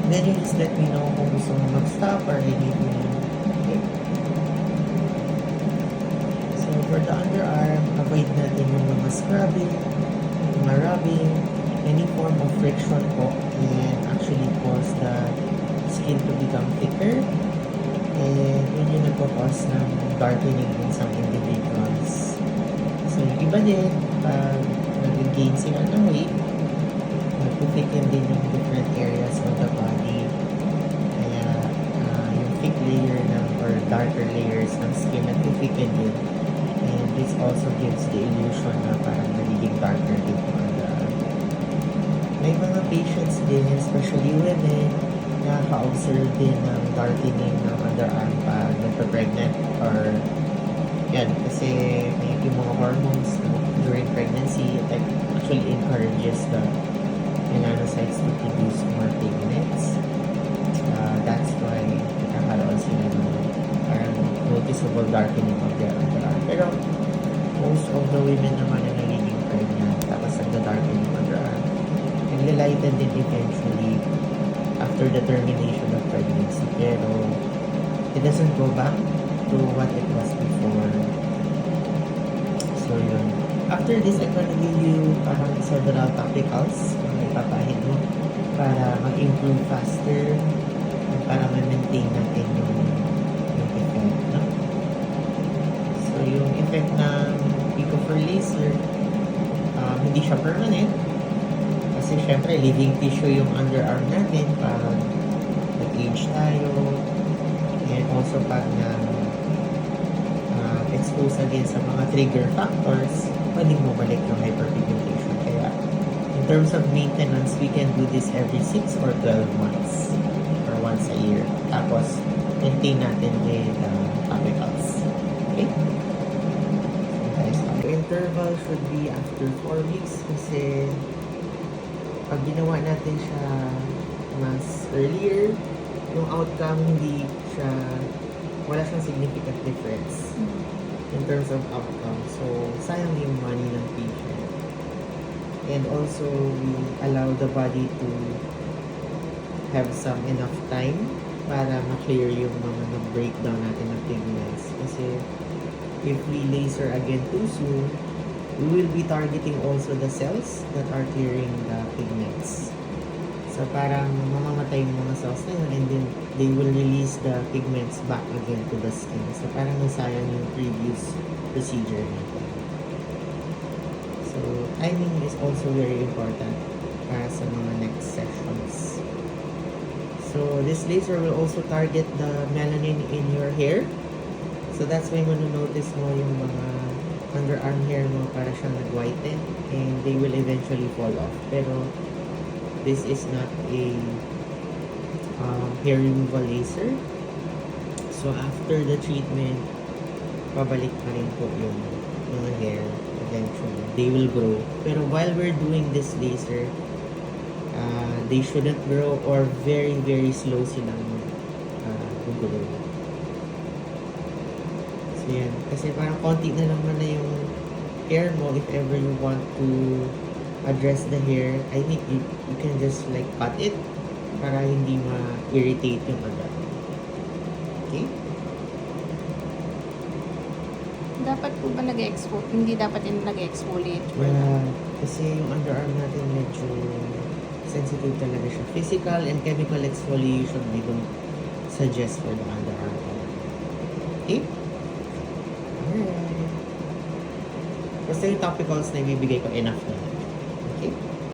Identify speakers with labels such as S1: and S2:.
S1: Then you just let me know kung gusto mo mag-stop or anything. Okay? So for the underarm, avoid natin yung mga scrubbing, mga rubbing, any form of friction po can actually cause the skin to become thicker, and yun yung nagpo-cause ng darkening in some individuals. So yung iba din, pag nag-gain sila ng weight, nag-thicken din yung different areas of the body. Kaya yung thick layer ng, or darker layers ng skin nag-thicken din. And this also gives the illusion na parang nagiging darker din yung underarm. May mga patients din, especially women, nakaka-observe din ng darkening ng underarm pag nagpa-pregnant or yan, kasi may yung mga hormones during pregnancy that actually encourages the melanocytes to produce more pigments. That's why nakakaroon sila ng parang noticeable darkening of their underarm. Pero most of the women naman na nagiging pregnant tapos nagda-darkening underarm, naglilighten din eventually after the termination of pregnancy. Pero it doesn't go back to what it was before. So yun. After this, I'm gonna give you parang several topicals na ipapahid mo para mag-improve faster at para ma-maintain natin yung effect, no? So yung effect ng Pico4 laser, hindi siya permanent kasi syempre living tissue yung underarm natin pag nag-age tayo, and also pag na expose again sa mga trigger factors, pwedeng bumalik yung hyperpigmentation. Kaya in terms of maintenance, we can do this every 6 or 12 months or once a year. Tapos maintain natin with topicals. Okay? Guys, the interval should be after 4 weeks kasi pag ginawa natin siya mas earlier, yung outcome wala siyang significant difference in terms of outcome. So, sayang yung money ng patient. And also, we allow the body to have some enough time para ma-clear yung mga na-breakdown natin ng pigments. Kasi, if we laser again too soon, we will be targeting also the cells that are clearing the pigments. So, parang mamamatay yung mga cells na yun, and then they will release the pigments back again to the skin. So, parang nasayang yung previous procedure natin. So, timing is also very important para sa mga next sessions. So, this laser will also target the melanin in your hair. So, that's why manonotice mo yung mga underarm hair mo para siyang nag-whiten, and they will eventually fall off. Pero, this is not a hair removal laser. So, after the treatment, pabalik pa rin po yung mga hair eventually. They will grow. Pero while we're doing this laser, they shouldn't grow, or very, very slow silang grow. So, yan. Kasi parang konti na naman na yung hair mo if ever you want to address the hair. I think you can just like cut it para hindi ma-irritate yung agad. Okay?
S2: Dapat po ba nag-exfoliate? Hindi dapat din nag-exfoliate?
S1: Yeah, kasi yung underarm natin medyo sensitive talaga siya. Physical and chemical exfoliation we don't suggest for the underarm. Okay? Alright. Basta yung topicals na ibibigay ko, enough na.